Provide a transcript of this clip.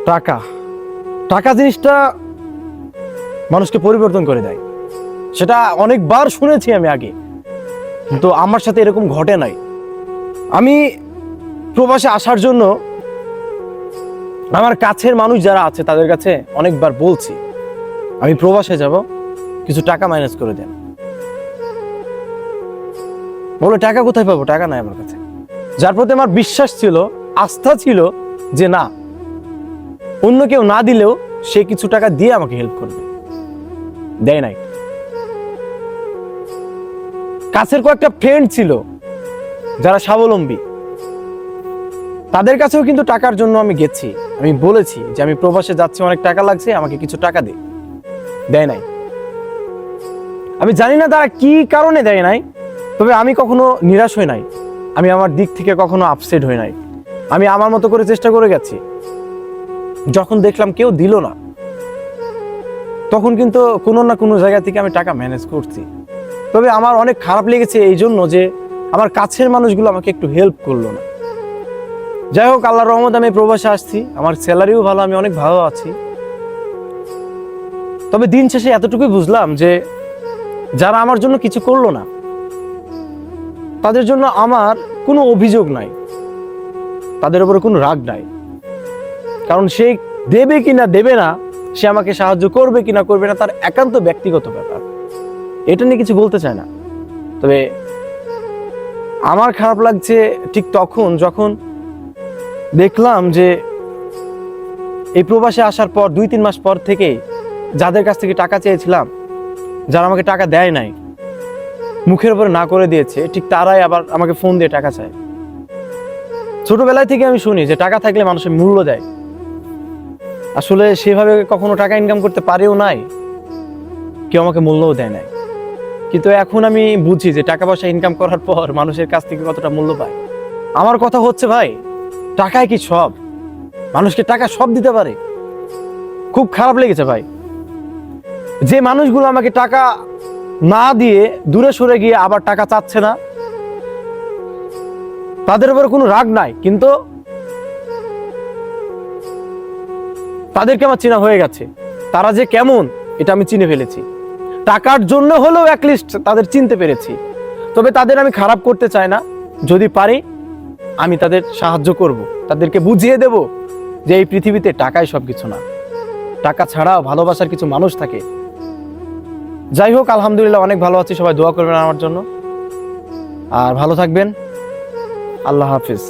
টাকা টাকা জিনিসটা মানুষকে পরিবর্তন করে দেয়, সেটা অনেকবার শুনেছি আমি আগে, কিন্তু আমার সাথে এরকম ঘটে নাই। আমি প্রবাসে আসার জন্য আমার কাছের মানুষ যারা আছে তাদের কাছে অনেকবার বলছি আমি প্রবাসে যাব, কিছু টাকা মাইনাস করে দেন। বলে টাকা কোথায় পাবো, টাকা নাই আমার কাছে। যার প্রতি আমার বিশ্বাস ছিল, আস্থা ছিল যে না, অন্য কেউ না দিলেও সে কিছু টাকা দিয়ে আমাকে হেল্প করবে, দেয় নাই। কাছের কয়েকটা ফ্রেন্ড ছিল যারা স্বাবলম্বী, তাদের কাছেও কিন্তু টাকার জন্য আমি গেছি, আমি বলেছি যে আমি প্রবাসে যাচ্ছি, অনেক টাকা লাগছে, আমাকে কিছু টাকা দে, দেয় নাই। আমি জানি না তারা কি কারণে দেয় নাই, তবে আমি কখনো নিরাশ হই নাই, আমি আমার দিক থেকে কখনো আপসেট হই নাই। আমি আমার মতো করে চেষ্টা করে গেছি। যখন দেখলাম কেউ দিল না, তখন কিন্তু কোনো না কোনো জায়গা থেকে আমি টাকা ম্যানেজ করছি। তবে আমার অনেক খারাপ লেগেছে এই জন্য যে আমার কাছের মানুষগুলো আমাকে একটু হেল্প করলো না। যাই হোক, আল্লাহর রহমতে আমি প্রবাসে আসছি, আমার স্যালারিও ভালো, আমি অনেক ভালো আছি। তবে দিন শেষে এতটুকুই বুঝলাম যে যারা আমার জন্য কিছু করলো না, তাদের জন্য আমার কোনো অভিযোগ নাই, তাদের উপরে কোনো রাগ নাই। কারণ সে দেবে কিনা দেবে না, সে আমাকে সাহায্য করবে কিনা করবে না, তার একান্ত ব্যক্তিগত ব্যাপার, এটা নিয়ে কিছু বলতে চায় না। তবে আমার খারাপ লাগছে ঠিক তখন যখন দেখলাম যে এই প্রবাসে আসার পর 2-3 মাস পর থেকে যাদের কাছ থেকে টাকা চেয়েছিলাম, যারা আমাকে টাকা দেয় নাই, মুখের উপরে না করে দিয়েছে, ঠিক তারাই আবার আমাকে ফোন দিয়ে টাকা চায়। ছোটবেলায় থেকে আমি শুনি যে টাকা থাকলে মানুষের মূল্য দেয়। আসলে সেভাবে কখনো টাকা ইনকাম করতে পারেও নাই, কেউ আমাকে মূল্যও দেয় নাই। কিন্তু এখন আমি বুঝি যে টাকা পয়সা ইনকাম করার পর মানুষের কাছ থেকে কতটা মূল্য পায়। আমার কথা হচ্ছে ভাই, টাকায় কি সব? মানুষকে টাকা সব দিতে পারে? খুব খারাপ লেগেছে ভাই, যে মানুষগুলো আমাকে টাকা না দিয়ে দূরে সরে গিয়ে আবার টাকা চাচ্ছে না, তাদের উপরে কোনো রাগ নাই, কিন্তু তাদেরকে আমার চেনা হয়ে গেছে। তারা যে কেমন এটা আমি চিনে ফেলেছি। টাকার জন্য হলেও অ্যাটলিস্ট তাদের চিনতে পেরেছি। তবে তাদের আমি খারাপ করতে চাই না, যদি পারি আমি তাদের সাহায্য করব, তাদেরকে বুঝিয়ে দেব যে এই পৃথিবীতে টাকাই সবকিছু না, টাকা ছাড়াও ভালোবাসার কিছু মানুষ থাকে। যাই হোক, আলহামদুলিল্লাহ অনেক ভালো আছি, সবাই দোয়া করবেন আমার জন্য, আর ভালো থাকবেন। আল্লাহ হাফিজ।